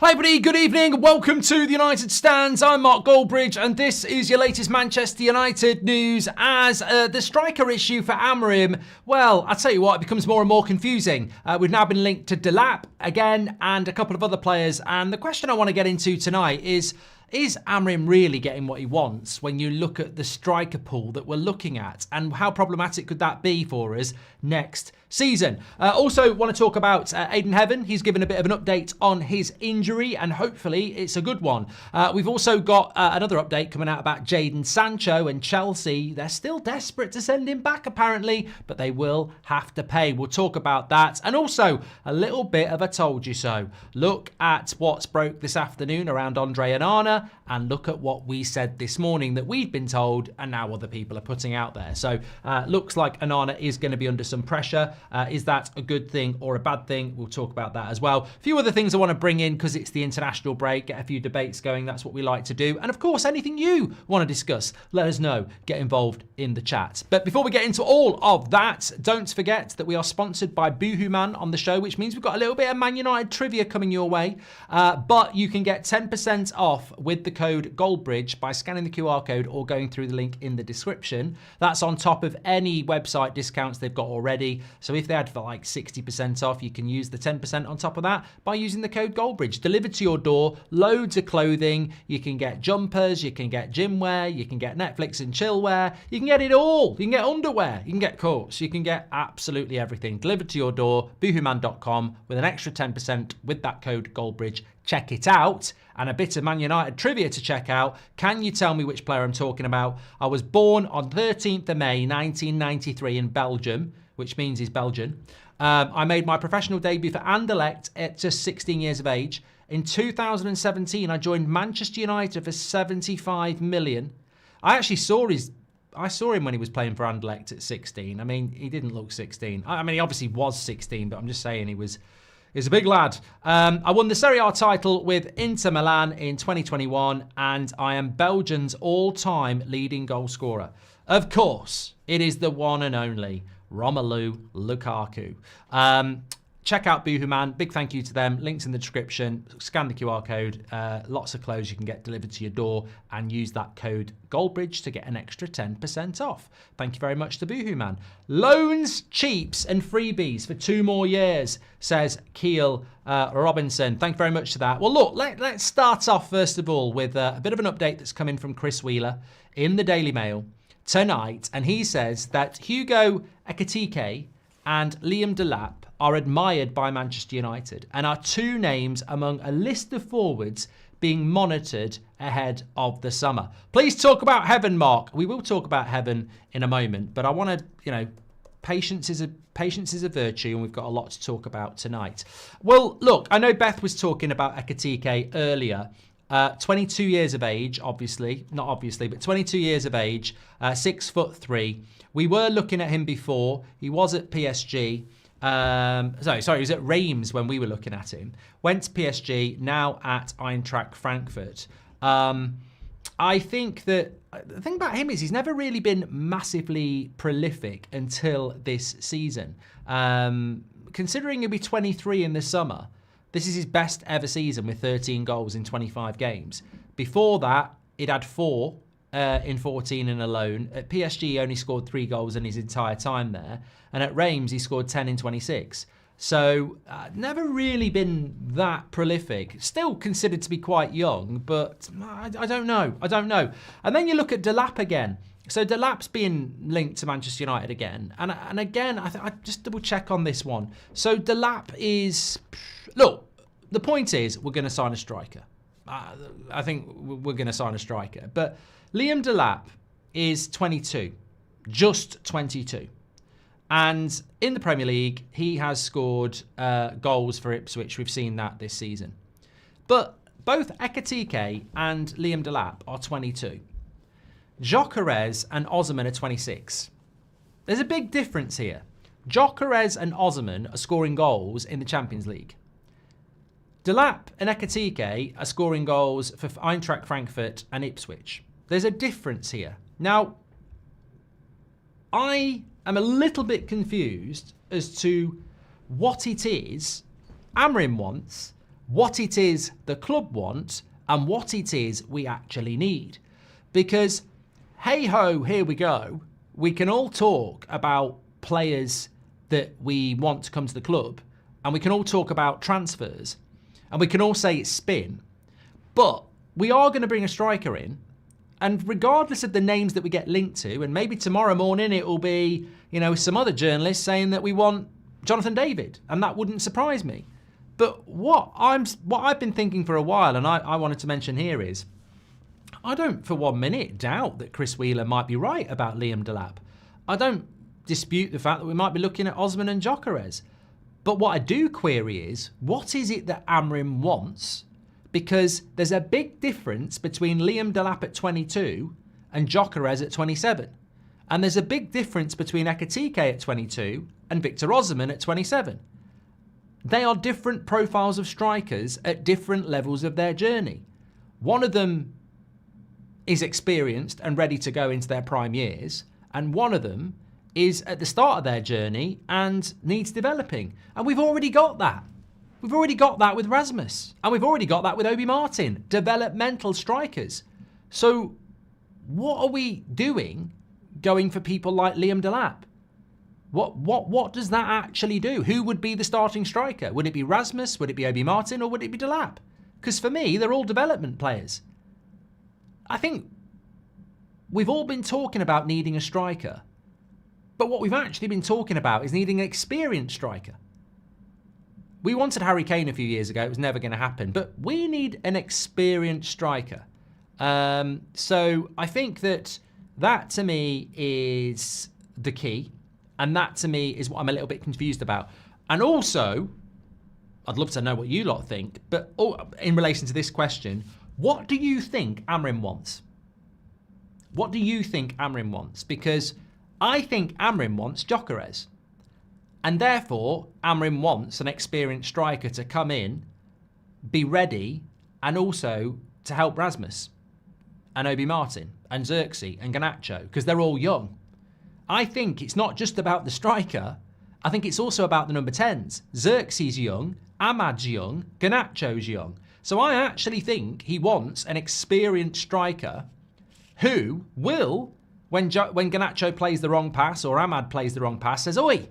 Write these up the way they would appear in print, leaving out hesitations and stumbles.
Hi everybody, good evening, welcome to the United Stands. I'm Mark Goldbridge and this is your latest Manchester United news as the striker issue for Amorim, well, I'll tell you what, it becomes more and more confusing. We've now been linked to Delap again and a couple of other players, and the question I want to get into tonight is Amorim really getting what he wants when you look at the striker pool that we're looking at, and how problematic could that be for us next season? Also want to talk about Aidan Heaven. He's given a bit of an update on his injury and hopefully it's a good one. We've also got another update coming out about Jadon Sancho and Chelsea. They're still desperate to send him back apparently, but they will have to pay. We'll talk about that, and also a little bit of a told you so. Look at what's broke this afternoon around Andre Onana, and look at what we said this morning that we'd been told and now other people are putting out there. So looks like Onana is going to be under some pressure. Is that a good thing or a bad thing? We'll talk about that as well. A few other things I want to bring in because it's the international break, get a few debates going. That's what we like to do. And of course, anything you want to discuss, let us know. Get involved in the chat. But before we get into all of that, don't forget that we are sponsored by Boohoo Man on the show, which means we've got a little bit of Man United trivia coming your way. But you can get 10% off with the code Goldbridge by scanning the QR code or going through the link in the description. That's on top of any website discounts they've got already. So if they had for like 60% off, you can use the 10% on top of that by using the code Goldbridge. Delivered to your door, loads of clothing. You can get jumpers, you can get gym wear, you can get Netflix and chill wear. You can get it all. You can get underwear, you can get coats, you can get absolutely everything delivered to your door. Boohooman.com with an extra 10% with that code Goldbridge. Check it out. And a bit of Man United trivia to check out. Can you tell me which player I'm talking about? I was born on 13th of May 1993 in Belgium, which means he's Belgian. I made my professional debut for Anderlecht at just 16 years of age. In 2017, I joined Manchester United for 75 million. I saw him when he was playing for Anderlecht at 16. I mean, he didn't look 16. I mean, he obviously was 16, but I'm just saying he's a big lad. I won the Serie A title with Inter Milan in 2021, and I am Belgium's all-time leading goal scorer. Of course, it is the one and only Romelu Lukaku. Check out Boohoo Man. Big thank you to them. Links in the description. Scan the QR code. Lots of clothes you can get delivered to your door, and use that code Goldbridge to get an extra 10% off. Thank you very much to Boohoo Man. Loans, cheaps and freebies for 2 more years, says Keel Robinson. Thank you very much for that. Well, look, let's start off first of all with a bit of an update that's coming from Chris Wheeler in the Daily Mail tonight. And he says that Hugo Ekitike and Liam Delap are admired by Manchester United and are 2 names among a list of forwards being monitored ahead of the summer. Please talk about Heaven, Mark. We will talk about Heaven in a moment, but I want to, patience is a virtue, and we've got a lot to talk about tonight. Well, look, I know Beth was talking about Ekitike earlier. 22 years of age, not obviously, but 22 years of age, 6'3". We were looking at him before. He was at PSG. He was at Reims when we were looking at him. Went to PSG, now at Eintracht Frankfurt. I think that the thing about him is he's never really been massively prolific until this season. Considering he'll be 23 in the summer, this is his best ever season with 13 goals in 25 games. Before that, he'd had 4 in 14 and alone. At PSG, he only scored 3 goals in his entire time there. And at Reims, he scored 10 in 26. So never really been that prolific. Still considered to be quite young, but I don't know. And then you look at Delap again. So Delap's being linked to Manchester United again. And again, I just double check on this one. So Delap is... Look, the point is we're going to sign a striker. I think we're going to sign a striker. But Liam Delap is 22. Just 22. And in the Premier League, he has scored goals for Ipswich. We've seen that this season. But both Ekitike and Liam Delap are 22. Gyökeres and Osimhen are 26. There's a big difference here. Gyökeres and Osimhen are scoring goals in the Champions League. Delap and Ekitike are scoring goals for Eintracht Frankfurt and Ipswich. There's a difference here. Now, I am a little bit confused as to what it is Amorim wants what it is the club wants and what it is we actually need. Because, hey ho, here we go. We can all talk about players that we want to come to the club, and we can all talk about transfers, and we can all say it's spin, but we are going to bring a striker in, and regardless of the names that we get linked to, and maybe tomorrow morning it will be, some other journalist saying that we want Jonathan David, and that wouldn't surprise me. But what I've been thinking for a while, and I wanted to mention here is, I don't for 1 minute doubt that Chris Wheeler might be right about Liam Delap. I don't dispute the fact that we might be looking at Osman and Gyökeres. But what I do query is, what is it that Amorim wants? Because there's a big difference between Liam Delap at 22 and Gyökeres at 27. And there's a big difference between Ekitike at 22 and Victor Osimhen at 27. They are different profiles of strikers at different levels of their journey. One of them is experienced and ready to go into their prime years, and one of them is at the start of their journey and needs developing. And we've already got that. We've already got that with Rasmus, and we've already got that with Obi Martin, developmental strikers. So what are we doing going for people like Liam Delap? What does that actually do? Who would be the starting striker? Would it be Rasmus? Would it be Obi Martin? Or would it be Delap? Because for me, they're all development players. I think we've all been talking about needing a striker, but what we've actually been talking about is needing an experienced striker. We wanted Harry Kane a few years ago. It was never going to happen, but we need an experienced striker. So I think that to me is the key. And that, to me, is what I'm a little bit confused about. And also, I'd love to know what you lot think, but in relation to this question, what do you think Amorim wants? What do you think Amorim wants? Because I think Amorim wants Gyökeres. And therefore, Amorim wants an experienced striker to come in, be ready, and also to help Rasmus and Obi Martin and Xerxes and Garnacho, because they're all young. I think it's not just about the striker. I think it's also about the number 10s. Xerxes young, Ahmad's young, Garnacho's young. So I actually think he wants an experienced striker who will, when Garnacho plays the wrong pass or Ahmad plays the wrong pass, says, "Oi,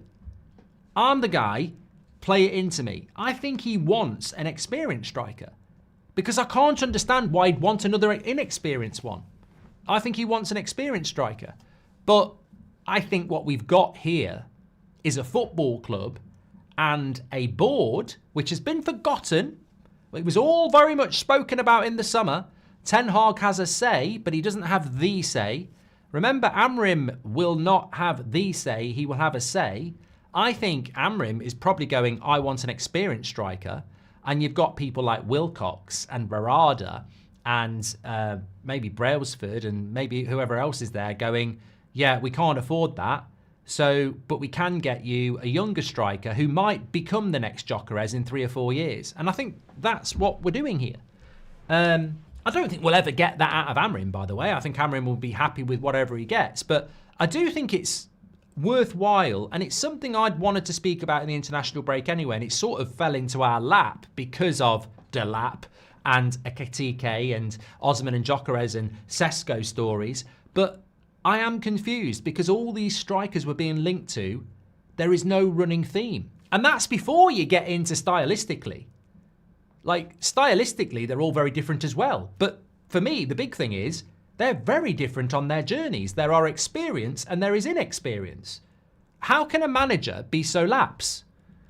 I'm the guy, play it into me." I think he wants an experienced striker because I can't understand why he'd want another inexperienced one. I think he wants an experienced striker. But I think what we've got here is a football club and a board which has been forgotten. It was all very much spoken about in the summer. Ten Hag has a say, but he doesn't have the say. Remember, Amorim will not have the say, he will have a say. I think Amorim is probably going, I want an experienced striker. And you've got people like Wilcox and Barada and maybe Brailsford and maybe whoever else is there going, yeah, we can't afford that. But we can get you a younger striker who might become the next Gyökeres in 3 or 4 years. And I think that's what we're doing here. I don't think we'll ever get that out of Amorim, by the way. I think Amorim will be happy with whatever he gets. But I do think it's worthwhile, and it's something I'd wanted to speak about in the international break anyway, and it sort of fell into our lap because of Delap and Ekitike and Osman and Gyökeres and Sesko stories. But I am confused because all these strikers we're being linked to, there is no running theme. And that's before you get into stylistically. Like, stylistically, they're all very different as well. But for me, the big thing is, they're very different on their journeys. There are experience and there is inexperience. How can a manager be so lax?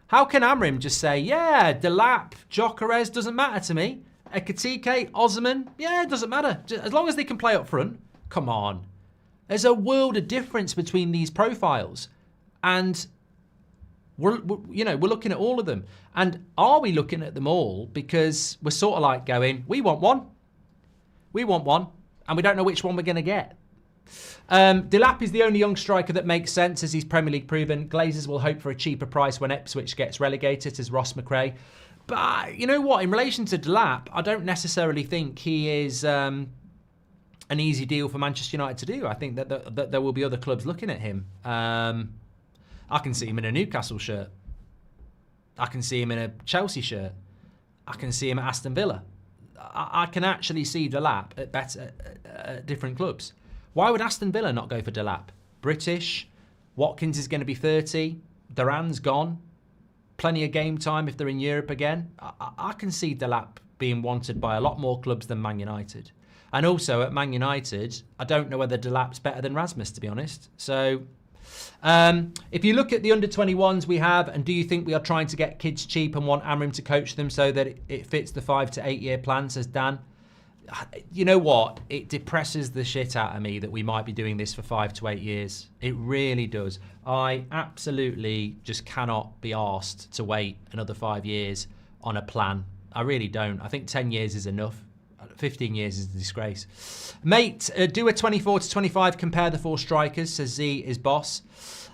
How can Amorim just say, yeah, Delap, Gyökeres, doesn't matter to me. Ekitike, Osimhen, yeah, it doesn't matter. As long as they can play up front. Come on. There's a world of difference between these profiles. And we're looking at all of them. And are we looking at them all because we're sort of like going, we want one. We want one. And we don't know which one we're going to get. Delap is the only young striker that makes sense as he's Premier League proven. Glazers will hope for a cheaper price when Ipswich gets relegated, as Ross McRae. But you know what? In relation to Delap, I don't necessarily think he is an easy deal for Manchester United to do. I think that there will be other clubs looking at him. I can see him in a Newcastle shirt. I can see him in a Chelsea shirt. I can see him at Aston Villa. I can actually see Delap at different clubs. Why would Aston Villa not go for Delap? British, Watkins is going to be 30, Duran's gone, plenty of game time if they're in Europe again. I can see Delap being wanted by a lot more clubs than Man United. And also at Man United, I don't know whether Delap's better than Rasmus, to be honest. So if you look at the under-21s we have, and do you think we are trying to get kids cheap and want Amorim to coach them so that it fits the 5 to 8 year plan, says Dan. You know what? It depresses the shit out of me that we might be doing this for 5 to 8 years. It really does. I absolutely just cannot be arsed to wait another 5 years on a plan. I really don't. I think 10 years is enough. 15 years is a disgrace. Mate, do a 24 to 25, compare the 4 strikers, says Z is boss.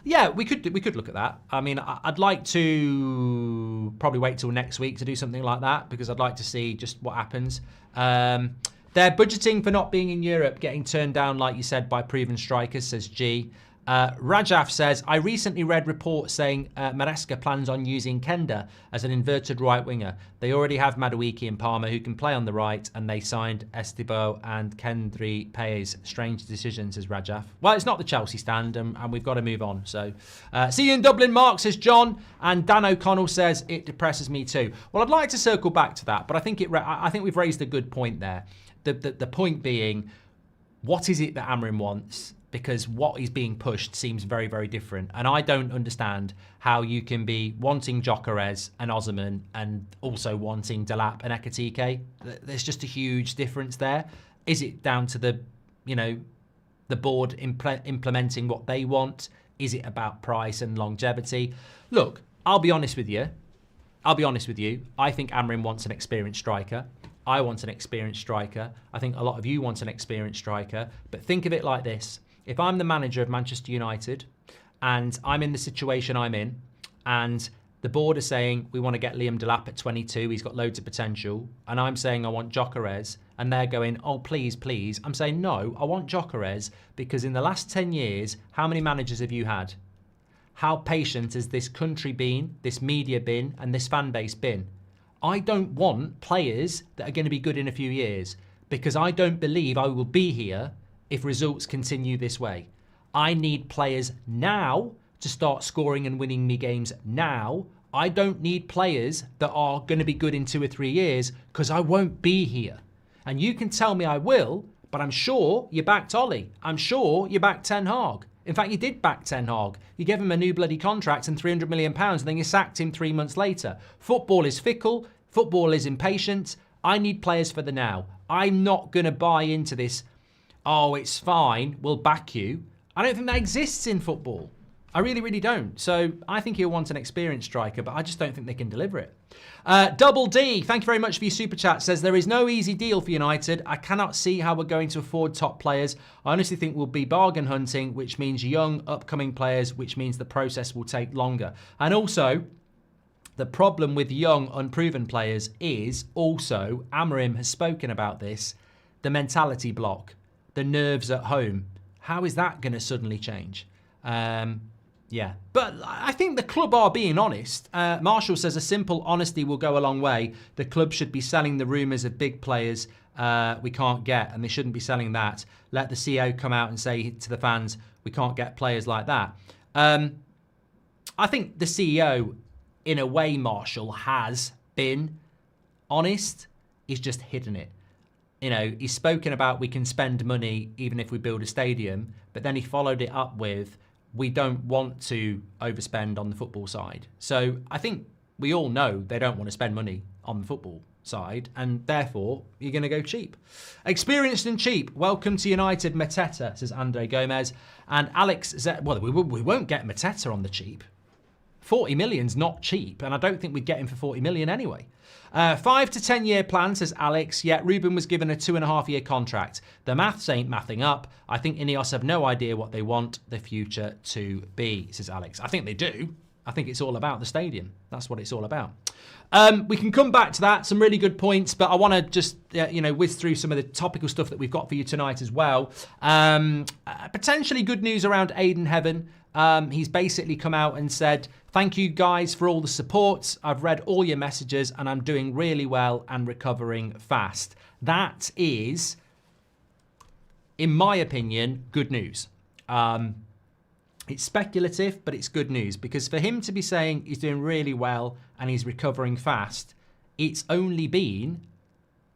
Yeah, we could look at that. I mean, I'd like to probably wait till next week to do something like that, because I'd like to see just what happens. They're budgeting for not being in Europe, getting turned down, like you said, by proven strikers, says G. Rajaf says, I recently read reports saying Maresca plans on using Kenda as an inverted right winger. They already have Madueke and Palmer who can play on the right, and they signed Estibo and Kendry Paez. Strange decision, says Rajaf. Well, it's not the Chelsea stand, and we've got to move on. So, see you in Dublin, Mark, says John. And Dan O'Connell says, it depresses me too. Well, I'd like to circle back to that, but I think we've raised a good point there. The point being, what is it that Amorim wants? Because what is being pushed seems very, very different. And I don't understand how you can be wanting Gyökeres and Osimhen and also wanting Delap and Ekitike. There's just a huge difference there. Is it down to the board implementing what they want? Is it about price and longevity? Look, I'll be honest with you. I think Amorim wants an experienced striker. I want an experienced striker. I think a lot of you want an experienced striker. But think of it like this. If I'm the manager of Manchester United and I'm in the situation I'm in, and the board are saying we want to get Liam Delap at 22, he's got loads of potential, and I'm saying I want Gyökeres, and they're going, oh, please, please. I'm saying, no, I want Gyökeres because in the last 10 years, how many managers have you had? How patient has this country been, this media been, and this fan base been? I don't want players that are going to be good in a few years, because I don't believe I will be here if results continue this way. I need players now to start scoring and winning me games now. I don't need players that are going to be good in 2 or 3 years, because I won't be here. And you can tell me I will, but I'm sure you backed Ollie. I'm sure you backed Ten Hag. In fact, you did back Ten Hag. You gave him a new bloody contract and £300 million, and then you sacked him 3 months later. Football is fickle. Football is impatient. I need players for the now. I'm not going to buy into this, oh, it's fine, we'll back you. I don't think that exists in football. I really, really don't. So I think he'll want an experienced striker, but I just don't think they can deliver it. Double D, thank you very much for your super chat, says there is no easy deal for United. I cannot see how we're going to afford top players. I honestly think we'll be bargain hunting, which means young, upcoming players, which means the process will take longer. And also, the problem with young, unproven players is also, Amorim has spoken about this, the mentality block, the nerves at home. How is that going to suddenly change? Yeah, but I think the club are being honest. Marshall says a simple honesty will go a long way. The club should be selling the rumours of big players we can't get, and they shouldn't be selling that. Let the CEO come out and say to the fans, we can't get players like that. I think the CEO, in a way, Marshall, has been honest. He's just hidden it. You know, he's spoken about we can spend money even if we build a stadium, but then he followed it up with, we don't want to overspend on the football side. So I think we all know they don't want to spend money on the football side, and therefore you're going to go cheap. Experienced and cheap. Welcome to United, Mateta, says Andre Gomez. And Alex said, well, we won't get Mateta on the cheap. 40 million's not cheap, and I don't think we'd get him for 40 million anyway. 5 to 10 year plan, says Alex, yet Ruben was given a 2.5 year contract. The maths ain't mathing up. I think Ineos have no idea what they want the future to be, says Alex. I think they do. I think it's all about the stadium. That's what it's all about. We can come back to that. Some really good points, but I want to just, whiz through some of the topical stuff that we've got for you tonight as well. Potentially good news around Aiden Heaven. He's basically come out and said, thank you guys for all the support. I've read all your messages and I'm doing really well and recovering fast. That is, in my opinion, good news. It's speculative, but it's good news, because for him to be saying he's doing really well and he's recovering fast, it's only been,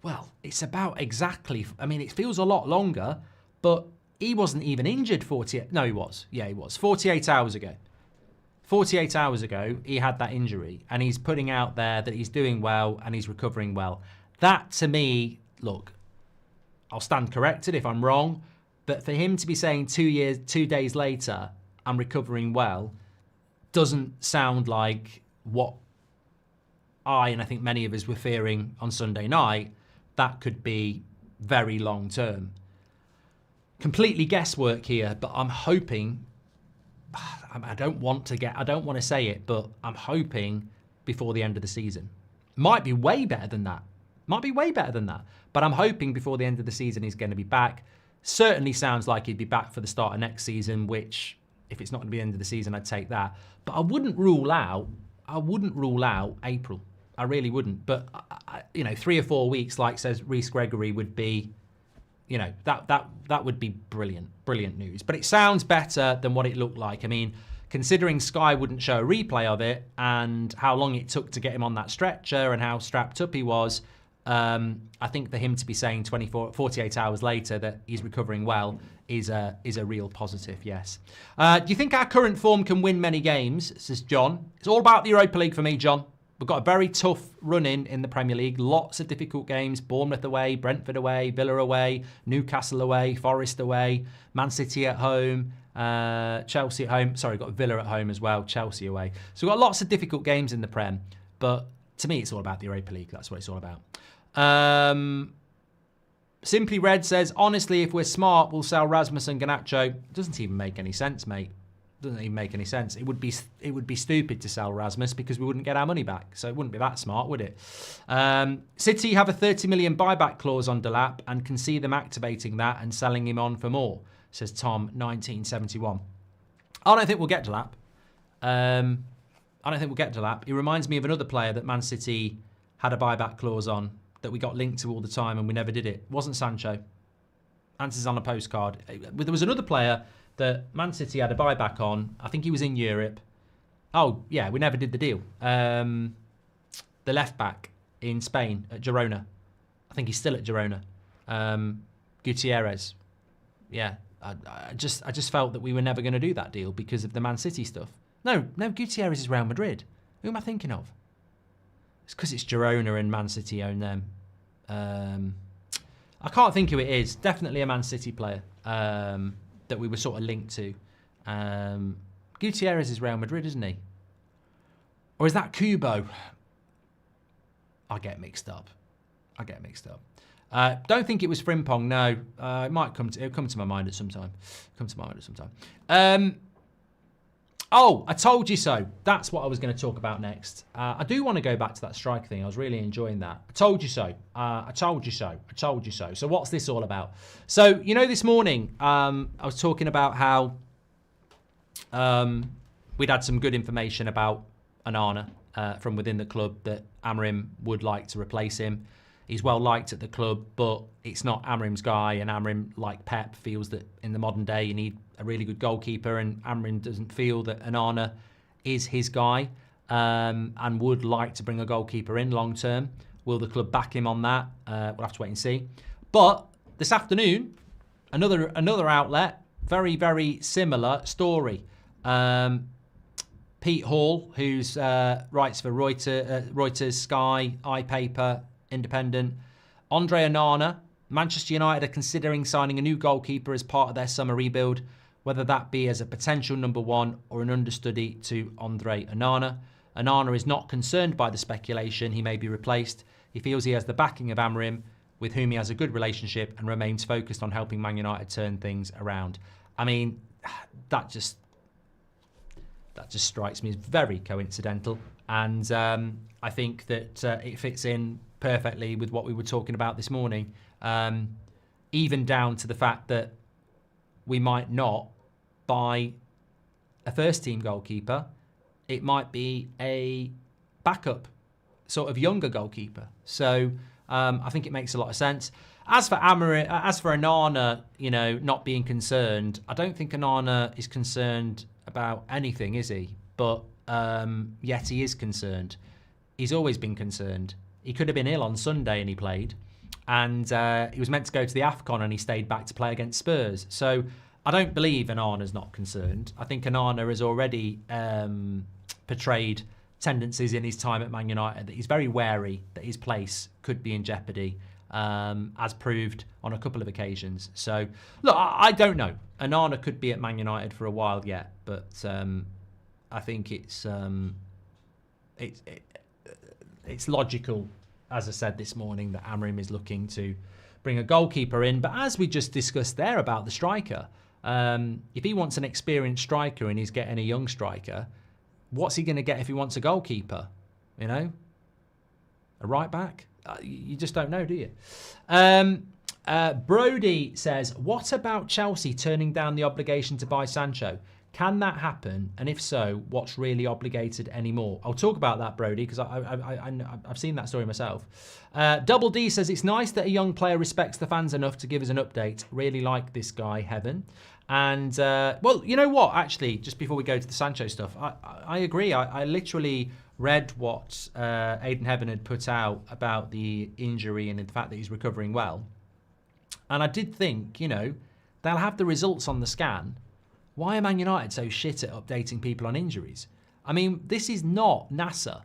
well, it's about exactly, I mean, it feels a lot longer, but he wasn't even injured 48, no, he was. Yeah, he was. 48 hours ago. 48 hours ago, he had that injury, and he's putting out there that he's doing well and he's recovering well. That, to me, look, I'll stand corrected if I'm wrong, but for him to be saying 2 days later, I'm recovering well, doesn't sound like what and I think many of us were fearing on Sunday night. That could be very long term. Completely guesswork here, but I'm hoping, I don't want to say it, but I'm hoping before the end of the season. Might be way better than that. But I'm hoping before the end of the season he's going to be back. Certainly sounds like he'd be back for the start of next season, which, if it's not going to be the end of the season, I'd take that. But I wouldn't rule out April. I really wouldn't. But, 3 or 4 weeks, like says Reece Gregory, would be, that would be brilliant news. But it sounds better than what it looked like. I mean, considering Sky wouldn't show a replay of it and how long it took to get him on that stretcher and how strapped up he was, I think for him to be saying 48 hours later that he's recovering well is a real positive, yes. Do you think our current form can win many games, says John? It's all about the Europa League for me, John. We've got a very tough run in the Premier League. Lots of difficult games. Bournemouth away, Brentford away, Villa away, Newcastle away, Forest away, Man City at home, Chelsea at home. Sorry, got Villa at home as well, Chelsea away. So we've got lots of difficult games in the Prem. But to me, it's all about the Europa League. That's what it's all about. Simply Red says, honestly, if we're smart, we'll sell Rasmus and Garnacho. Doesn't even make any sense, mate. Doesn't even make any sense. It would be stupid to sell Rasmus because we wouldn't get our money back. So it wouldn't be that smart, would it? City have a 30 million buyback clause on Delap and can see them activating that and selling him on for more, says Tom 1971. I don't think we'll get Delap. He reminds me of another player that Man City had a buyback clause on that we got linked to all the time and we never did it. It wasn't Sancho. Answers on a postcard. There was another player that Man City had a buyback on. I think he was in Europe. Oh, yeah, we never did the deal. The left back in Spain at Girona. I think he's still at Girona. Gutierrez. Yeah, I just felt that we were never going to do that deal because of the Man City stuff. No, Gutierrez is Real Madrid. Who am I thinking of? It's because it's Girona and Man City own them. I can't think who it is. Definitely a Man City player that we were sort of linked to. Gutierrez is Real Madrid, isn't he? Or is that Kubo? I get mixed up. Don't think it was Frimpong, no. It'll come to my mind at some time. Oh, I told you so. That's what I was going to talk about next. I do want to go back to that striker thing. I was really enjoying that. I told you so. So what's this all about? So, this morning, I was talking about how we'd had some good information about Onana from within the club, that Amorim would like to replace him. He's well liked at the club, but it's not Amorim's guy, and Amorim, like Pep, feels that in the modern day you need a really good goalkeeper, and Amorim doesn't feel that Onana is his guy, and would like to bring a goalkeeper in long term. Will the club back him on that? We'll have to wait and see. But this afternoon, another outlet, very, very similar story. Pete Hall, who's writes for Reuters, Sky, iPaper, Independent. Andre Onana, Manchester United are considering signing a new goalkeeper as part of their summer rebuild, whether that be as a potential number one or an understudy to Andre Onana. Onana is not concerned by the speculation he may be replaced. He feels he has the backing of Amorim, with whom he has a good relationship, and remains focused on helping Man United turn things around. I mean, that just strikes me as very coincidental, and I think that it fits in perfectly with what we were talking about this morning, even down to the fact that we might not buy a first-team goalkeeper. It might be a backup, sort of younger goalkeeper. So I think it makes a lot of sense. As for Amorim, as for Onana, not being concerned, I don't think Onana is concerned about anything, is he? But yet he is concerned. He's always been concerned. He could have been ill on Sunday and he played. And he was meant to go to the AFCON and he stayed back to play against Spurs. So I don't believe Onana's not concerned. I think Onana has already portrayed tendencies in his time at Man United that he's very wary that his place could be in jeopardy, as proved on a couple of occasions. So, look, I don't know. Onana could be at Man United for a while yet, but I think it's logical, as I said this morning, that Amorim is looking to bring a goalkeeper in. But as we just discussed there about the striker, if he wants an experienced striker and he's getting a young striker, what's he going to get if he wants a goalkeeper? A right back? You just don't know, do you? Brody says, what about Chelsea turning down the obligation to buy Sancho? Can that happen? And if so, what's really obligated anymore? I'll talk about that, Brody, because I've seen that story myself. Double D says, it's nice that a young player respects the fans enough to give us an update. Really like this guy, Heaven. And, well, you know what? Actually, just before we go to the Sancho stuff, I agree. I literally read what Aiden Heaven had put out about the injury and the fact that he's recovering well. And I did think, they'll have the results on the scan. Why are Man United so shit at updating people on injuries? I mean, this is not NASA.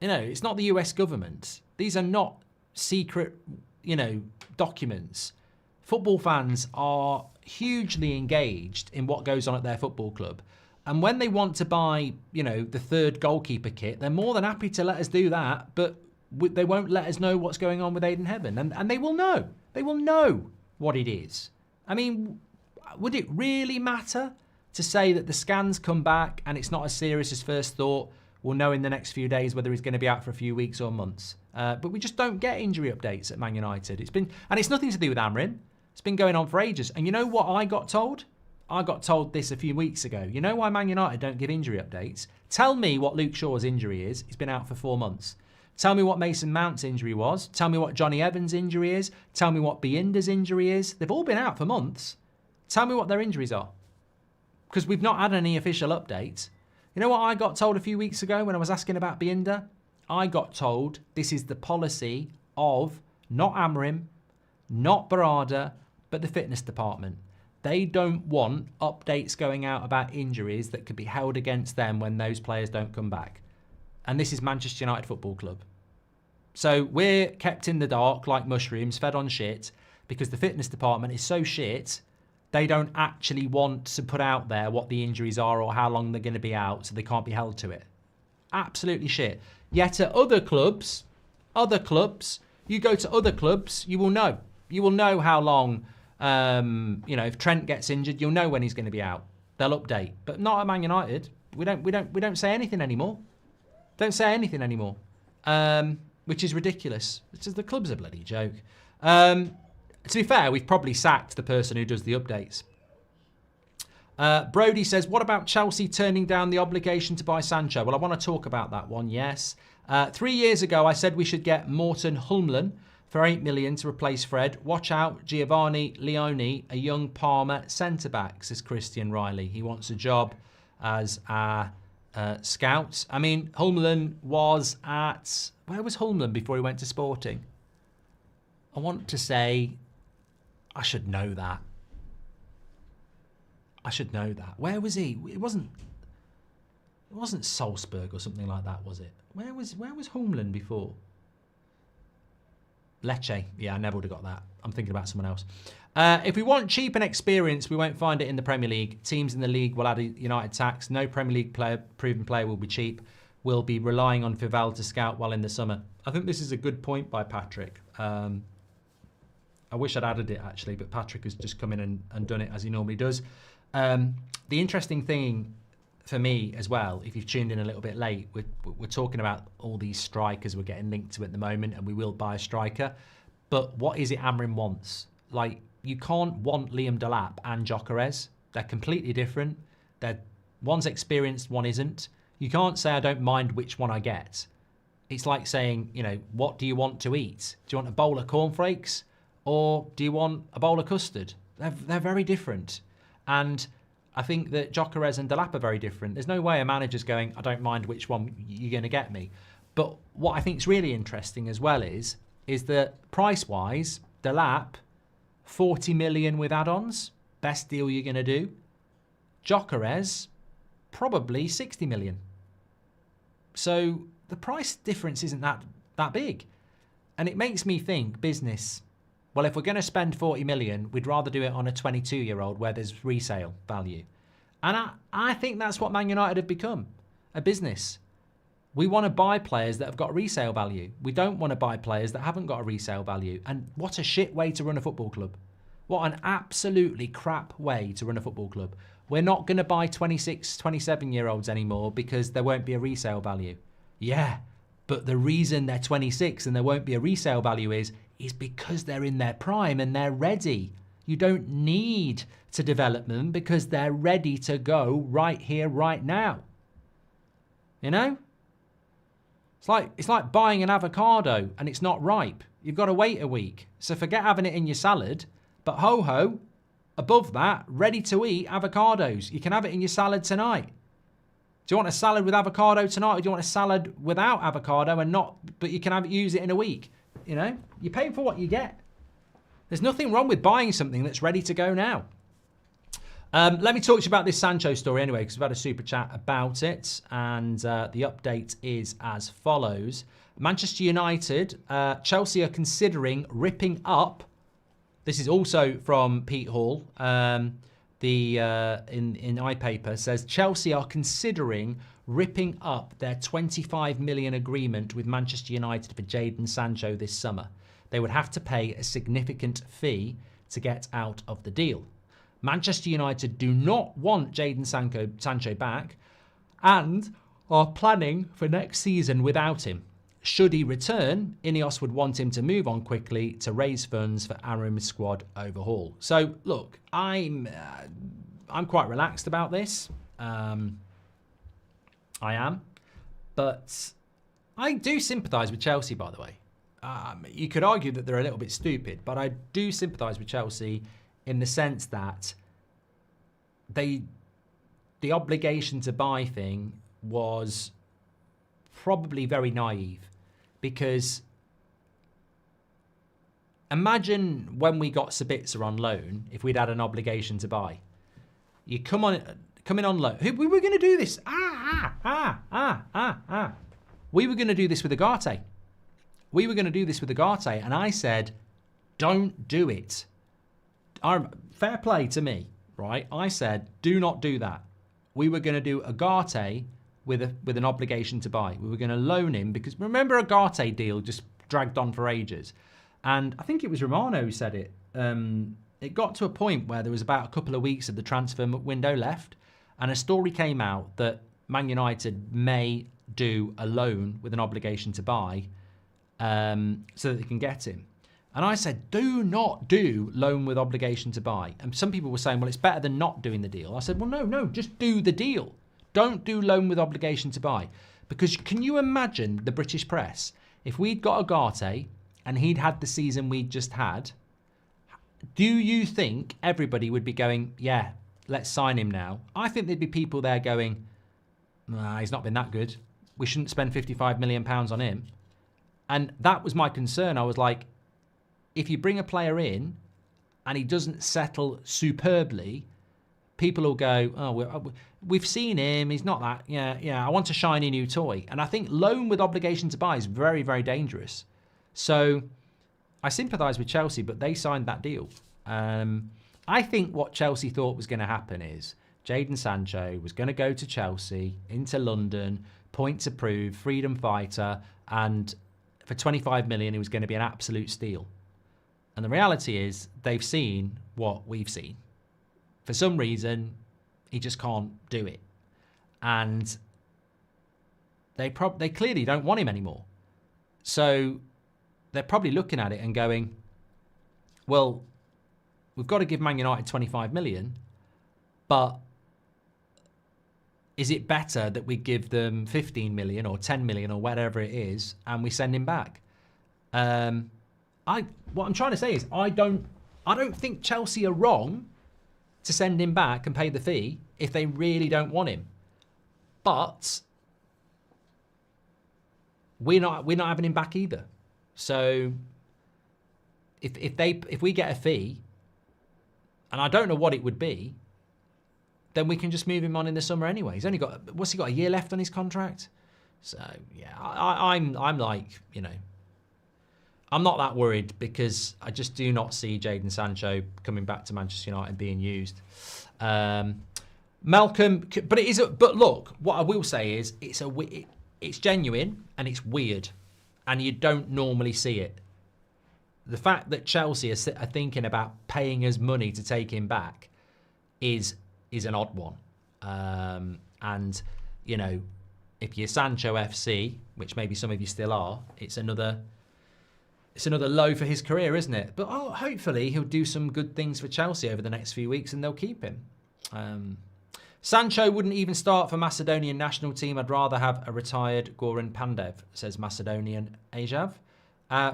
It's not the US government. These are not secret, documents. Football fans are hugely engaged in what goes on at their football club. And when they want to buy, the third goalkeeper kit, they're more than happy to let us do that, but they won't let us know what's going on with Aiden Heaven. And they will know. They will know what it is. I mean, would it really matter to say that the scans come back and it's not as serious as first thought? We'll know in the next few days whether he's going to be out for a few weeks or months. But we just don't get injury updates at Man United. And it's nothing to do with Amorim. It's been going on for ages. And you know what I got told? I got told this a few weeks ago. You know why Man United don't give injury updates? Tell me what Luke Shaw's injury is. He's been out for 4 months. Tell me what Mason Mount's injury was. Tell me what Johnny Evans' injury is. Tell me what Bienda's injury is. They've all been out for months. Tell me what their injuries are. Because we've not had any official updates. You know what I got told a few weeks ago when I was asking about Bienda? I got told this is the policy of not Amorim, not Barada, but the fitness department. They don't want updates going out about injuries that could be held against them when those players don't come back. And this is Manchester United Football Club. So we're kept in the dark like mushrooms, fed on shit, because the fitness department is so shit, they don't actually want to put out there what the injuries are or how long they're going to be out, so they can't be held to it. Absolutely shit. Yet at other clubs, you go to other clubs, you will know. You will know how long, if Trent gets injured, you'll know when he's going to be out. They'll update. But not at Man United. We don't say anything anymore. Don't say anything anymore. Which is ridiculous. It's just the club's a bloody joke. To be fair, we've probably sacked the person who does the updates. Brody says, what about Chelsea turning down the obligation to buy Sancho? Well, I want to talk about that one, yes. 3 years ago, I said we should get Morten Hulmland for 8 million to replace Fred. Watch out, Giovanni Leone, a young Parma centre-back, says Christian Riley. He wants a job as a scout. I mean, Hulmland was at... Where was Hulmland before he went to Sporting? I want to say... I should know that. Where was he? It wasn't Salzburg or something like that, was it? Where was Hulmland before? Lecce. Yeah, I never would have got that. I'm thinking about someone else. If we want cheap and experience, we won't find it in the Premier League. Teams in the league will add a United tax. No Premier League proven player will be cheap. We'll be relying on Fival to scout while in the summer. I think this is a good point by Patrick. I wish I'd added it, actually, but Patrick has just come in and done it as he normally does. The interesting thing for me as well, if you've tuned in a little bit late, we're talking about all these strikers we're getting linked to at the moment, and we will buy a striker. But what is it Amorim wants? Like, you can't want Liam Delap and Gyökeres. They're completely different. They're One's experienced, one isn't. You can't say I don't mind which one I get. It's like saying, you know, what do you want to eat? Do you want a bowl of cornflakes or do you want a bowl of custard? They're very different. And I think that Gyökeres and Delap are very different. There's no way a manager's going, I don't mind which one you're going to get me. But what I think is really interesting as well is that price-wise, Delap, 40 million with add-ons, best deal you're going to do. Gyökeres, probably 60 million. So the price difference isn't that big. And it makes me think business. Well, if we're going to spend 40 million, we'd rather do it on a 22-year-old where there's resale value. And I think that's what Man United have become, a business. We want to buy players that have got resale value. We don't want to buy players that haven't got a resale value. And what a shit way to run a football club. What an absolutely crap way to run a football club. We're not going to buy 26, 27-year-olds anymore because there won't be a resale value. Yeah, but the reason they're 26 and there won't be a resale value is because they're in their prime and they're ready. You don't need to develop them because they're ready to go right here, right now. You know? It's like buying an avocado and it's not ripe. You've got to wait a week. So forget having it in your salad. But ho-ho, above that, ready to eat avocados. You can have it in your salad tonight. Do you want a salad with avocado tonight or do you want a salad without avocado but you can use it in a week? You know, you're paying for what you get. There's nothing wrong with buying something that's ready to go now. Let me talk to you about this Sancho story anyway, because we've had a super chat about it. And the update is as follows. Manchester United, Chelsea are considering ripping up. This is also from Pete Hall. In iPaper says Chelsea are considering ripping up their 25 million agreement with Manchester United for Jadon Sancho this summer. They would have to pay a significant fee to get out of the deal. Manchester United do not want Jadon Sancho back and are planning for next season without him. Should he return, Ineos would want him to move on quickly to raise funds for Amorim's squad overhaul. So, look, I'm quite relaxed about this. I am. But I do sympathise with Chelsea, by the way. You could argue that they're a little bit stupid, but I do sympathise with Chelsea in the sense that the obligation to buy thing was probably very naive. Because imagine when we got Sabitzer on loan, if we'd had an obligation to buy. You come in on loan. We were going to do this. We were going to do this with Agate. And I said, don't do it. Fair play to me, right? I said, do not do that. We were going to do Agate with an obligation to buy. We were going to loan him because remember Agate deal just dragged on for ages. And I think it was Romano who said it. It got to a point where there was about a couple of weeks of the transfer window left and a story came out that Man United may do a loan with an obligation to buy so that they can get him. And I said, do not do loan with obligation to buy. And some people were saying, well, it's better than not doing the deal. I said, well, no, just do the deal. Don't do loan with obligation to buy. Because can you imagine the British press? If we'd got Agate and he'd had the season we'd just had, do you think everybody would be going, yeah, let's sign him now? I think there'd be people there going, nah, he's not been that good. We shouldn't spend £55 million on him. And that was my concern. I was like, if you bring a player in and he doesn't settle superbly, people will go, oh, we've seen him. He's not that. Yeah, I want a shiny new toy. And I think loan with obligation to buy is very, very dangerous. So I sympathise with Chelsea, but they signed that deal. I think what Chelsea thought was going to happen is Jadon Sancho was going to go to Chelsea, into London, point to prove, freedom fighter, and for 25 million, he was going to be an absolute steal. And the reality is they've seen what we've seen. For some reason, he just can't do it. And they clearly don't want him anymore. So they're probably looking at it and going, well, we've got to give Man United 25 million, but is it better that we give them 15 million or 10 million or whatever it is and we send him back? What I'm trying to say is I don't think Chelsea are wrong to send him back and pay the fee if they really don't want him. But we're not having him back either. So if we get a fee, and I don't know what it would be, then we can just move him on in the summer anyway. He's only got a year left on his contract? So yeah, I'm like, I'm not that worried because I just do not see Jadon Sancho coming back to Manchester United being used. Malcolm, but look, what I will say is it's genuine and it's weird, and you don't normally see it. The fact that Chelsea are thinking about paying us money to take him back is an odd one. And if you're Sancho FC, which maybe some of you still are, it's another low for his career, isn't it? But hopefully he'll do some good things for Chelsea over the next few weeks and they'll keep him. Sancho wouldn't even start for Macedonian national team. I'd rather have a retired Goran Pandev, says Macedonian Ajav.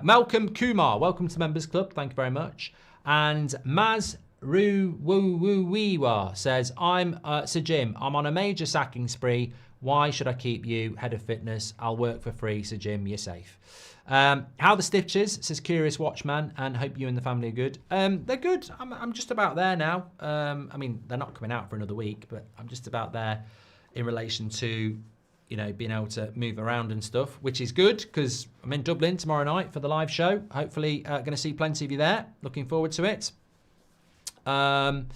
Malcolm Kumar, welcome to Members Club. Thank you very much. And Maz Ruwiwa says, Sir Jim, I'm on a major sacking spree. Why should I keep you? Head of fitness. I'll work for free. Sir Jim, you're safe. How the stitches, says Curious Watchman, and hope you and the family are good. They're good. I'm just about there now. I mean, they're not coming out for another week, but I'm just about there in relation to, being able to move around and stuff, which is good because I'm in Dublin tomorrow night for the live show. Hopefully going to see plenty of you there. Looking forward to it. And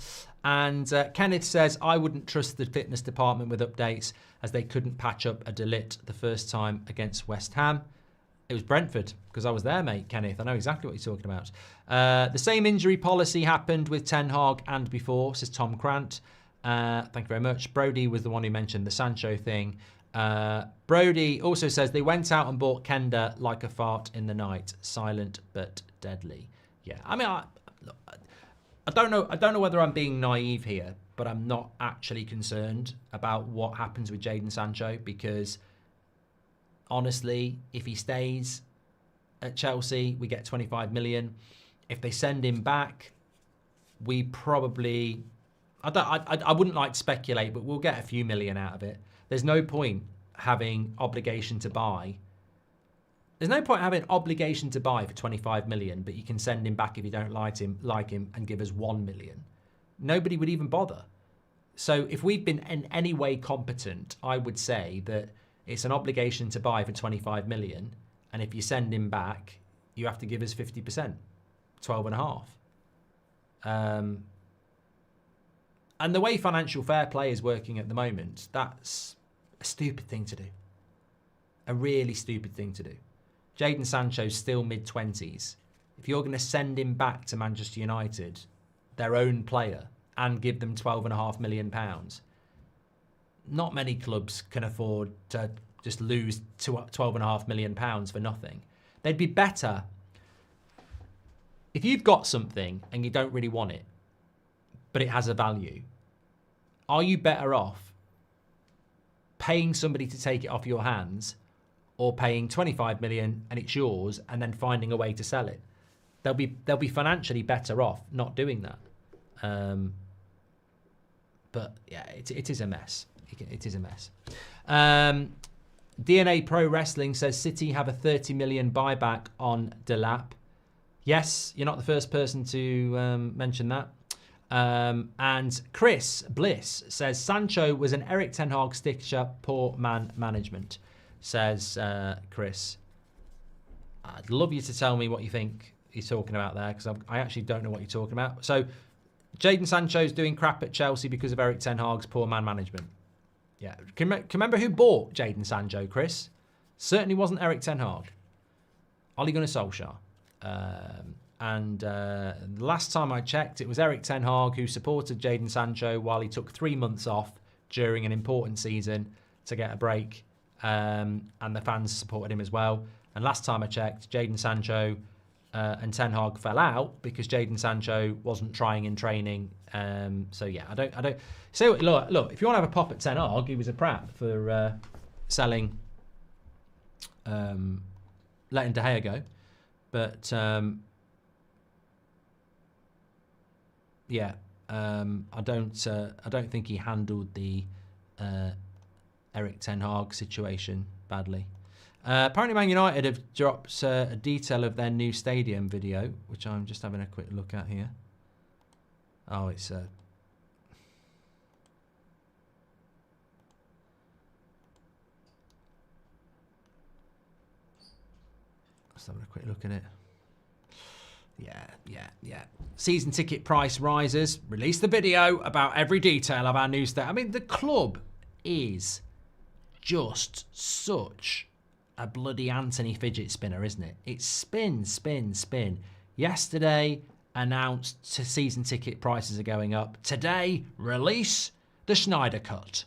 Kenneth says, I wouldn't trust the fitness department with updates as they couldn't patch up a Delit the first time against West Ham. It was Brentford, because I was there, mate, Kenneth. I know exactly what you're talking about. The same injury policy happened with Ten Hag and before, says Tom Crant. Thank you very much. Brody was the one who mentioned the Sancho thing. Brody also says they went out and bought Kenda like a fart in the night. Silent but deadly. Yeah, I mean, I don't know whether I'm being naive here, but I'm not actually concerned about what happens with Jadon Sancho because honestly, if he stays at Chelsea, we get 25 million. If they send him back, we probably I wouldn't like to speculate, but we'll get a few million out of it. There's no point having obligation to buy. There's no point having obligation to buy for 25 million, but you can send him back if you don't like him and give us 1 million. Nobody would even bother. So if we've been in any way competent, I would say that it's an obligation to buy for 25 million. And if you send him back, you have to give us 50%, 12.5. And the way financial fair play is working at the moment, that's a stupid thing to do. A really stupid thing to do. Jadon Sancho's still mid-20s. If you're going to send him back to Manchester United, their own player, and give them £12.5 million, not many clubs can afford to just lose £12.5 million for nothing. They'd be better if you've got something and you don't really want it, but it has a value. Are you better off paying somebody to take it off your hands or paying 25 million and it's yours and then finding a way to sell it? They'll be financially better off not doing that. But yeah, it is a mess. It is a mess. DNA Pro Wrestling says City have a 30 million buyback on Delap. Yes, you're not the first person to mention that. And Chris Bliss says Sancho was an Eric Ten Hag stitcher, poor man management, says Chris. I'd love you to tell me what you think he's talking about there, because I actually don't know what you're talking about. So Jadon Sancho's doing crap at Chelsea because of Eric Ten Hag's poor man management. Yeah, can you remember who bought Jadon Sancho, Chris? Certainly wasn't Eric Ten Hag. Ole Gunnar Solskjaer. And last time I checked, it was Eric Ten Hag who supported Jadon Sancho while he took 3 months off during an important season to get a break. And the fans supported him as well. And last time I checked, Jadon Sancho and Ten Hag fell out because Jadon Sancho wasn't trying in training. So yeah, I don't. So look, if you want to have a pop at Ten Hag, he was a prat for selling, letting De Gea go, but yeah, I don't think he handled the Erik Ten Hag situation badly. Apparently Man United have dropped a detail of their new stadium video, which I'm just having a quick look at here. Oh, it's let's have a quick look at it. Yeah. Season ticket price rises. Release the video about every detail of our new stadium. I mean, the club is just such a bloody Anthony fidget spinner, isn't it? It's spin. Yesterday announced season ticket prices are going up. Today, release the Schneider cut.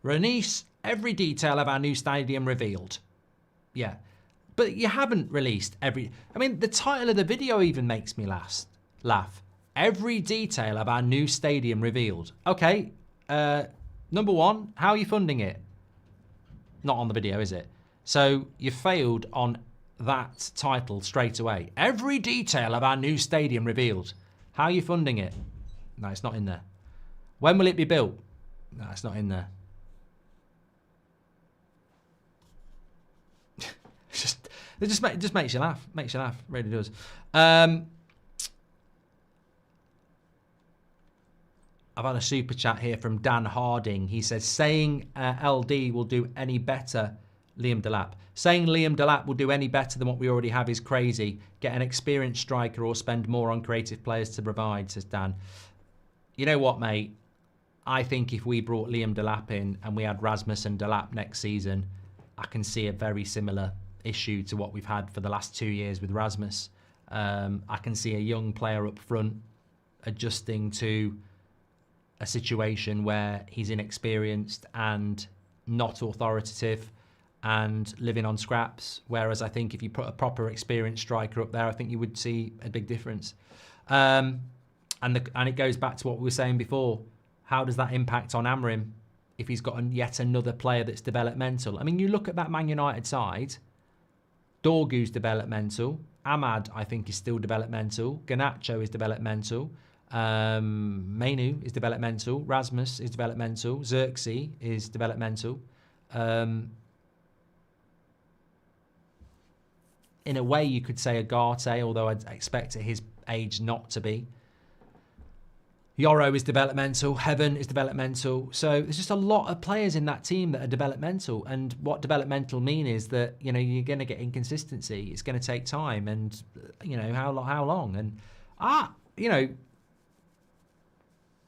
Release every detail of our new stadium revealed. Yeah. But you haven't released every... I mean, the title of the video even makes me laugh. Every detail of our new stadium revealed. Okay, number one, how are you funding it? Not on the video, is it? So you failed on that title straight away. Every detail of our new stadium revealed. How are you funding it? No, it's not in there. When will it be built? No, it's not in there. It just makes you laugh. Makes you laugh. Really does. I've had a super chat here from Dan Harding. He says, saying LD will do any better, Liam Delap. Saying Liam Delap will do any better than what we already have is crazy. Get an experienced striker or spend more on creative players to provide, says Dan. You know what, mate? I think if we brought Liam Delap in and we had Rasmus and Delap next season, I can see a very similar issue to what we've had for the last 2 years with Rasmus. I can see a young player up front adjusting to a situation where he's inexperienced and not authoritative and living on scraps. Whereas I think if you put a proper experienced striker up there, I think you would see a big difference. And it goes back to what we were saying before. How does that impact on Amorim if he's got yet another player that's developmental? I mean, you look at that Man United side. Dorgu's developmental. Ahmad, I think, is still developmental. Garnacho is developmental. Mainu is developmental. Rasmus is developmental. Xerxes is developmental. In a way, you could say Agate, although I'd expect at his age not to be. Yoro is developmental. Heaven is developmental. So there's just a lot of players in that team that are developmental. And what developmental mean is that, you know, you're going to get inconsistency. It's going to take time. And, you know, how long? And, you know,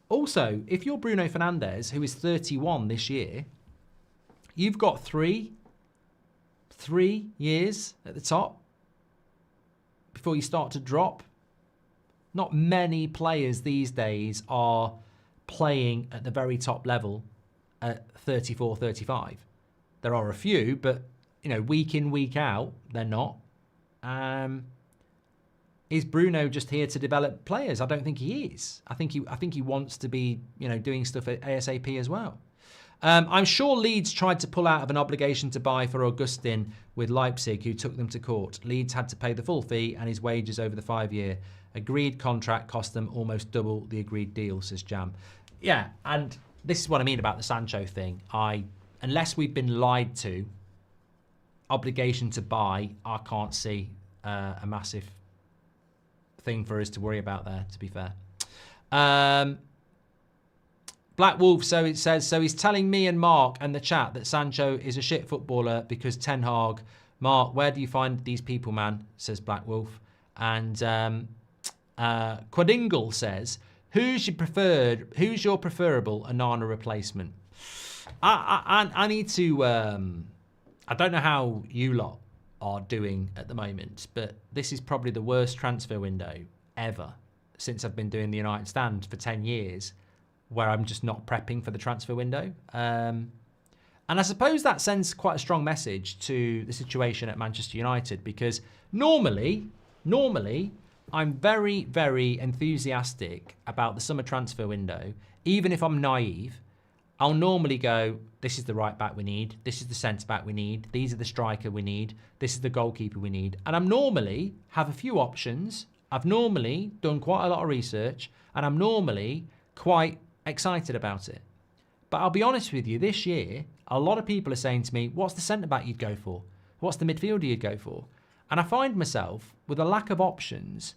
also, if you're Bruno Fernandes, who is 31 this year, you've got three years at the top before you start to drop. Not many players these days are playing at the very top level at 34, 35. There are a few, but, you know, week in, week out, they're not. Is Bruno just here to develop players? I don't think he is. I think he wants to be, you know, doing stuff at ASAP as well. I'm sure Leeds tried to pull out of an obligation to buy for Augustin with Leipzig, who took them to court. Leeds had to pay the full fee and his wages over the 5-year. Agreed contract cost them almost double the agreed deal, says Jam. Yeah, and this is what I mean about the Sancho thing. Unless we've been lied to, obligation to buy, I can't see a massive thing for us to worry about there, to be fair. Black Wolf, so it says, so he's telling me and Mark and the chat that Sancho is a shit footballer because Ten Hag. Mark, where do you find these people, man? Says Black Wolf. And Quadingle says, who's your preferable Onana replacement? I need to, I don't know how you lot are doing at the moment, but this is probably the worst transfer window ever since I've been doing the United Stand for 10 years, where I'm just not prepping for the transfer window. And I suppose that sends quite a strong message to the situation at Manchester United, because normally Normally, I'm very, very enthusiastic about the summer transfer window. Even if I'm naive, I'll normally go, this is the right back we need. This is the centre back we need. These are the striker we need. This is the goalkeeper we need. And I'm normally have a few options. I've normally done quite a lot of research, and I'm normally quite excited about it. But I'll be honest with you, this year, a lot of people are saying to me, what's the centre back you'd go for? What's the midfielder you'd go for? And I find myself with a lack of options,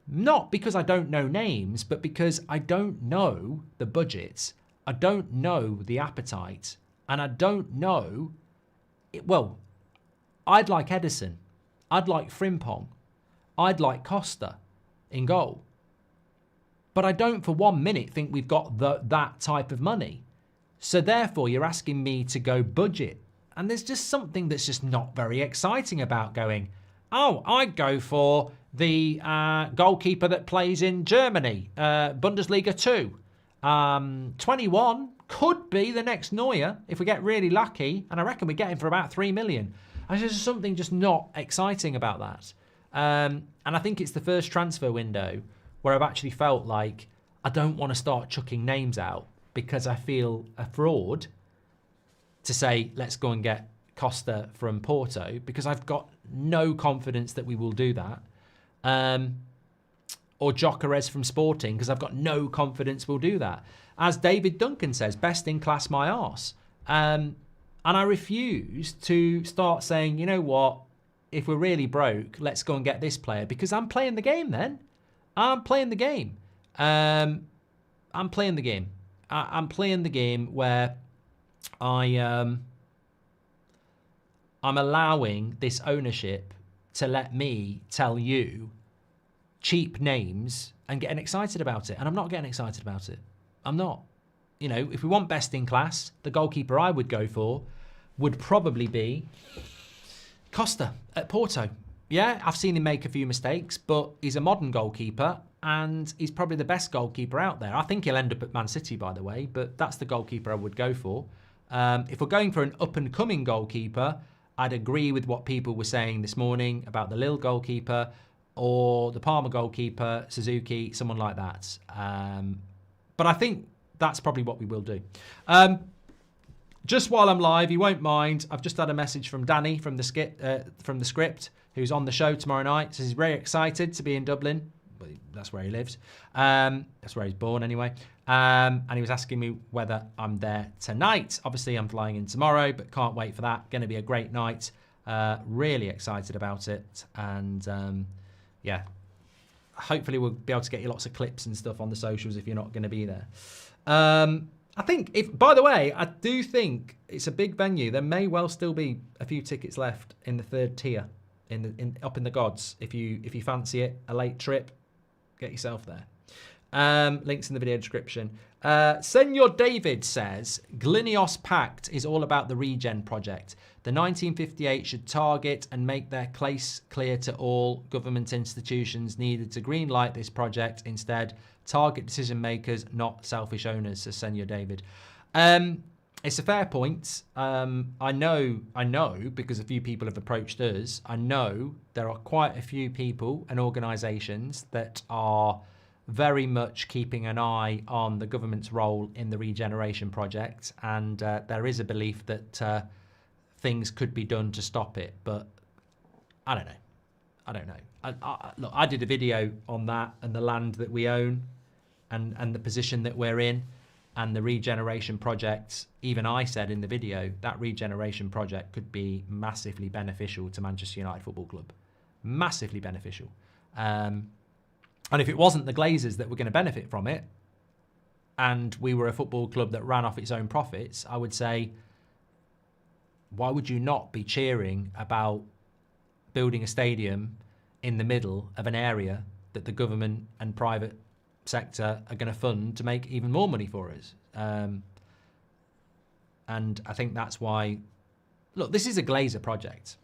not because I don't know names, but because I don't know the budgets. I don't know the appetite, and I don't know. Well, I'd like Edison. I'd like Frimpong. I'd like Costa in goal. But I don't for 1 minute think we've got that type of money. So therefore, you're asking me to go budget. And there's just something that's just not very exciting about going, oh, I'd go for the goalkeeper that plays in Germany, Bundesliga 2. 21 could be the next Neuer if we get really lucky. And I reckon we get him for about 3 million. And there's something just not exciting about that. And I think it's the first transfer window where I've actually felt like I don't want to start chucking names out because I feel a fraud to say, let's go and get Costa from Porto, because I've got no confidence that we will do that. Or Gyökeres from Sporting, because I've got no confidence we'll do that. As David Duncan says, best in class my arse. And I refuse to start saying, you know what, if we're really broke, let's go and get this player, because I'm playing the game then. I'm playing the game. I'm playing the game. I'm playing the game where I'm allowing this ownership to let me tell you cheap names and getting excited about it. And I'm not getting excited about it. I'm not. You know, if we want best in class, the goalkeeper I would go for would probably be Costa at Porto. Yeah, I've seen him make a few mistakes, but he's a modern goalkeeper and he's probably the best goalkeeper out there. I think he'll end up at Man City, by the way, but that's the goalkeeper I would go for. If we're going for an up-and-coming goalkeeper, I'd agree with what people were saying this morning about the Lille goalkeeper or the Parma goalkeeper, Suzuki, someone like that. But I think that's probably what we will do. Just while I'm live, you won't mind, I've just had a message from Danny from the script, who's on the show tomorrow night. Says he's very excited to be in Dublin. Well, that's where he lives. That's where he's born anyway. And he was asking me whether I'm there tonight. Obviously, I'm flying in tomorrow, but can't wait for that. Going to be a great night. Really excited about it. And yeah, hopefully we'll be able to get you lots of clips and stuff on the socials if you're not going to be there. I think, by the way, I do think it's a big venue. There may well still be a few tickets left in the third tier, up in the gods. If you fancy it, a late trip, get yourself there. Links in the video description. Senor David says, Glinios Pact is all about the regen project. The 1958 should target and make their case clear to all government institutions needed to greenlight this project. Instead, target decision makers, not selfish owners, says Senor David. It's a fair point. I know, because a few people have approached us. I know there are quite a few people and organisations that are very much keeping an eye on the government's role in the regeneration project, and there is a belief that things could be done to stop it, but I don't know. Look, I did a video on that and the land that we own and the position that we're in and the regeneration project. Even I said in the video that regeneration project could be massively beneficial to Manchester United Football Club. Massively beneficial. And if it wasn't the Glazers that were going to benefit from it, and we were a football club that ran off its own profits, I would say, why would you not be cheering about building a stadium in the middle of an area that the government and private sector are going to fund to make even more money for us? And I think that's why, look, this is a Glazer project.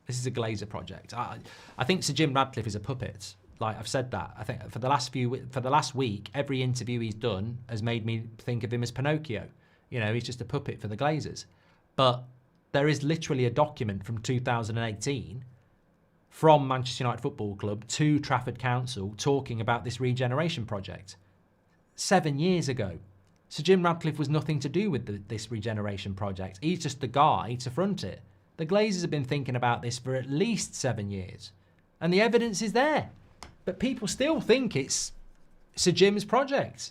This is a Glazer project. I think Sir Jim Radcliffe is a puppet. Like, I've said that. I think for the last week, every interview he's done has made me think of him as Pinocchio. You know, he's just a puppet for the Glazers. But there is literally a document from 2018 from Manchester United Football Club to Trafford Council talking about this regeneration project. 7 years ago. Sir Jim Ratcliffe was nothing to do with this regeneration project. He's just the guy to front it. The Glazers have been thinking about this for at least 7 years. And the evidence is there. But people still think it's Sir Jim's project.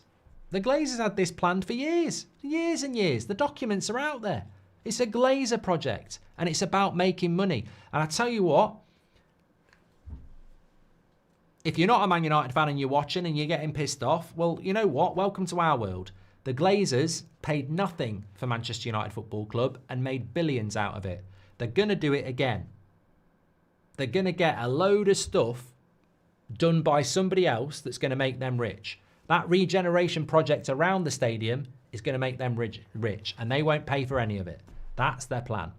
The Glazers had this planned for years. Years and years. The documents are out there. It's a Glazer project. And it's about making money. And I tell you what, if you're not a Man United fan and you're watching and you're getting pissed off, well, you know what? Welcome to our world. The Glazers paid nothing for Manchester United Football Club and made billions out of it. They're going to do it again. They're going to get a load of stuff done by somebody else that's going to make them rich. That regeneration project around the stadium is going to make them rich, and they won't pay for any of it. That's their plan.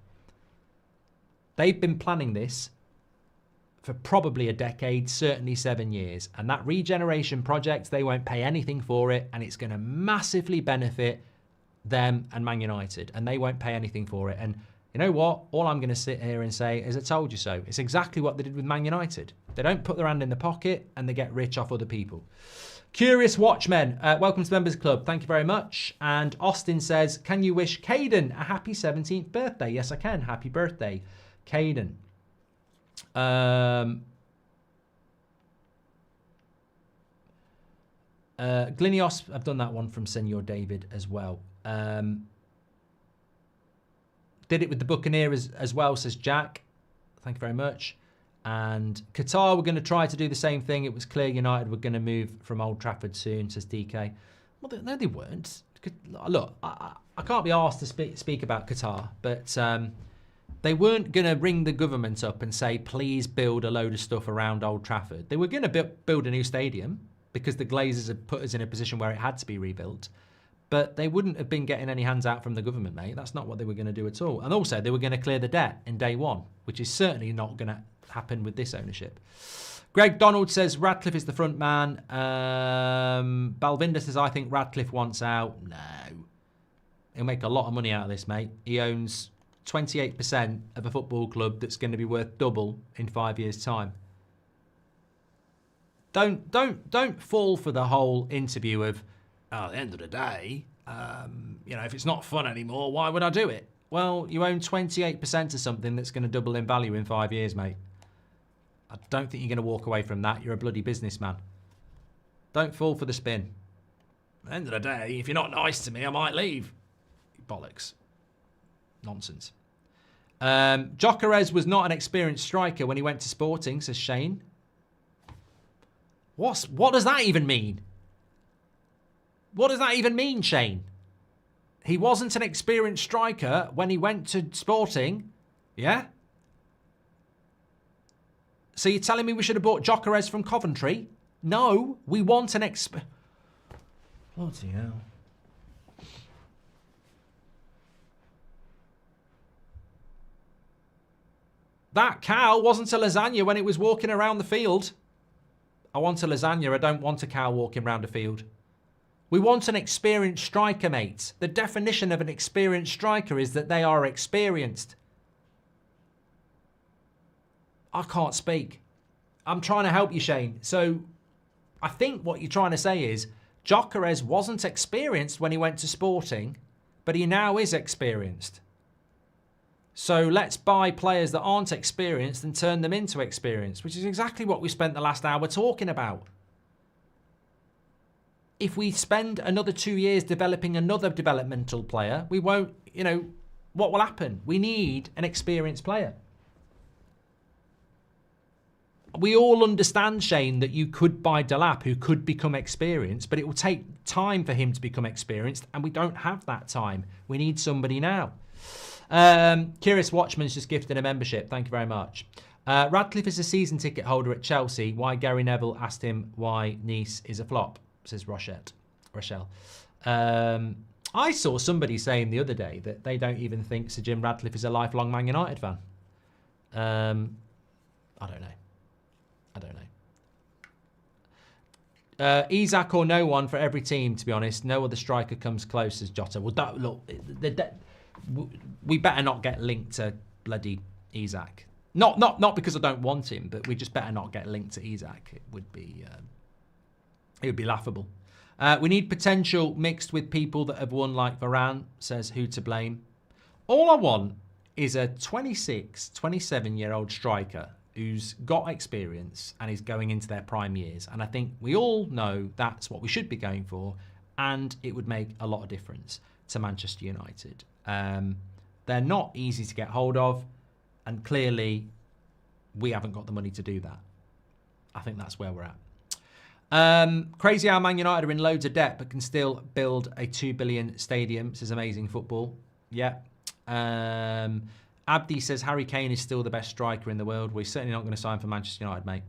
They've been planning this for probably a decade, certainly 7 years. And that regeneration project, they won't pay anything for it, and it's going to massively benefit them and Man United, and they won't pay anything for it. And you know what? All I'm going to sit here and say is I told you so. It's exactly what they did with Man United. They don't put their hand in the pocket, and they get rich off other people. Curious Watchmen, welcome to Members Club. Thank you very much. And Austin says, can you wish Caden a happy 17th birthday? Yes, I can. Happy birthday, Caden. Glinios, I've done that one from Senor David as well. Did it with the Buccaneers as well, says Jack. Thank you very much. And Qatar were going to try to do the same thing. It was clear United were going to move from Old Trafford soon, says DK. Well, no, they weren't. Look, I can't be asked to speak about Qatar, but they weren't going to ring the government up and say, please build a load of stuff around Old Trafford. They were going to build a new stadium because the Glazers had put us in a position where it had to be rebuilt. But they wouldn't have been getting any hands out from the government, mate. That's not what they were going to do at all. And also, they were going to clear the debt in day one, which is certainly not going to happen with this ownership. Greg Donald says Radcliffe is the front man. Balvinda says, I think Radcliffe wants out. No. He'll make a lot of money out of this, mate. He owns 28% of a football club that's going to be worth double in 5 years' time. Don't fall for the whole interview of, at the end of the day, if it's not fun anymore, why would I do it? Well, you own 28% of something that's going to double in value in 5 years, mate. I don't think you're going to walk away from that. You're a bloody businessman. Don't fall for the spin. At the end of the day, if you're not nice to me, I might leave. Bollocks. Nonsense. Gyökeres was not an experienced striker when he went to Sporting, says Shane. What does that even mean? What does that even mean, Shane? He wasn't an experienced striker when he went to Sporting, yeah? So you're telling me we should have bought Gyökeres from Coventry? No, we want an Bloody hell. That cow wasn't a lasagna when it was walking around the field. I want a lasagna, I don't want a cow walking around a field. We want an experienced striker, mate. The definition of an experienced striker is that they are experienced. I can't speak. I'm trying to help you, Shane. So I think what you're trying to say is Gyökeres wasn't experienced when he went to Sporting, but he now is experienced. So let's buy players that aren't experienced and turn them into experience, which is exactly what we spent the last hour talking about. If we spend another 2 years developing another developmental player, we won't, what will happen? We need an experienced player. We all understand, Shane, that you could buy Delap, who could become experienced, but it will take time for him to become experienced, and we don't have that time. We need somebody now. Curious Watchman's just gifted a membership. Thank you very much. Radcliffe is a season ticket holder at Chelsea. Why Gary Neville asked him why Nice is a flop, says Rochelle. I saw somebody saying the other day that they don't even think Sir Jim Radcliffe is a lifelong Man United fan. I don't know. Isak or no one for every team, to be honest. No other striker comes close as Jota. Well, we better not get linked to bloody Isak. Not because I don't want him, but we just better not get linked to Isaac. It would be laughable. We need potential mixed with people that have won like Varane, says Who to Blame. All I want is a 26, 27-year-old striker who's got experience and is going into their prime years. And I think we all know that's what we should be going for, and it would make a lot of difference to Manchester United. They're not easy to get hold of, and clearly we haven't got the money to do that. I think that's where we're at. Crazy how Man United are in loads of debt but can still build a 2 billion stadium. This is amazing football. Yeah. Abdi says Harry Kane is still the best striker in the world. We're certainly not going to sign for Manchester United, mate.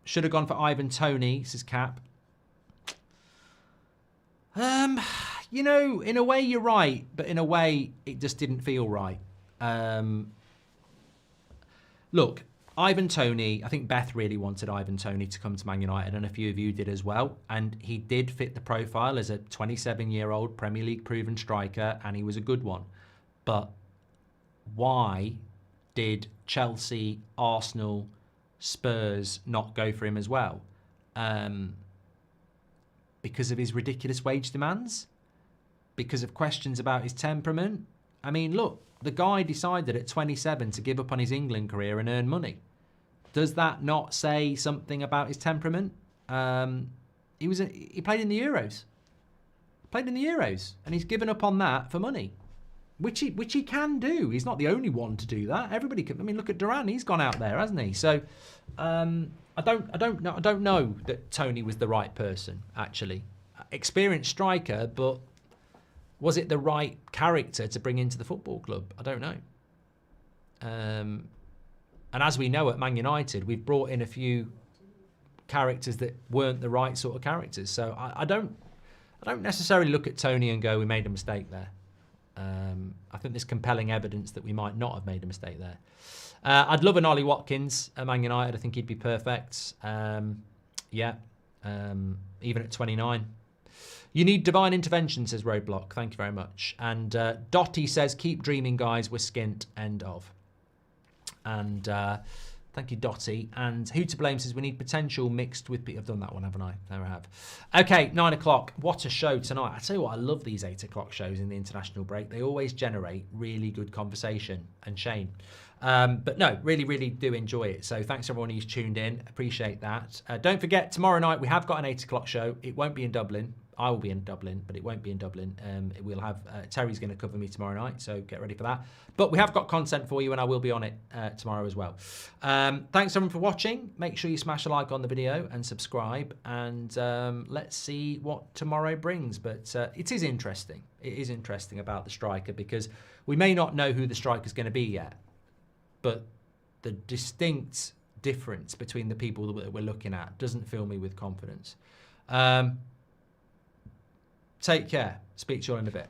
Should have gone for Ivan Toney, says Cap. You know, in a way you're right, but in a way it just didn't feel right. Look, Ivan Toney, I think Beth really wanted Ivan Toney to come to Man United, and a few of you did as well. And he did fit the profile as a 27-year-old Premier League proven striker, and he was a good one. But why did Chelsea, Arsenal, Spurs not go for him as well? Because of his ridiculous wage demands? Because of questions about his temperament? I mean, look, the guy decided at 27 to give up on his England career and earn money. Does that not say something about his temperament? He played in the Euros. And he's given up on that for money, which he can do. He's not the only one to do that. Everybody can. I mean, look at Duran. He's gone out there, hasn't he? So I don't know that Toney was the right person, actually. Experienced striker, but was it the right character to bring into the football club? I don't know. And as we know at Man United, we've brought in a few characters that weren't the right sort of characters. So I don't necessarily look at Toney and go, we made a mistake there. I think there's compelling evidence that we might not have made a mistake there. I'd love an Ollie Watkins at Man United. I think he'd be perfect. Even at 29. You need divine intervention, says Roadblock. Thank you very much. And Dottie says, keep dreaming, guys. We're skint. End of. And thank you, Dottie. And Who to Blame says, we need potential mixed with... I've done that one, haven't I? There I have. Okay, 9 o'clock. What a show tonight. I tell you what, I love these 8 o'clock shows in the international break. They always generate really good conversation and shame. But no, really, really do enjoy it. So thanks everyone who's tuned in. Appreciate that. Don't forget, tomorrow night we have got an 8 o'clock show. It won't be in Dublin. I will be in Dublin, but it won't be in Dublin. We'll have Terry's going to cover me tomorrow night, so get ready for that. But we have got content for you, and I will be on it tomorrow as well. Thanks everyone for watching. Make sure you smash a like on the video and subscribe, and let's see what tomorrow brings. But it is interesting. It is interesting about the striker, because we may not know who the striker's going to be yet, but the distinct difference between the people that we're looking at doesn't fill me with confidence. Take care. Speak to you all in a bit.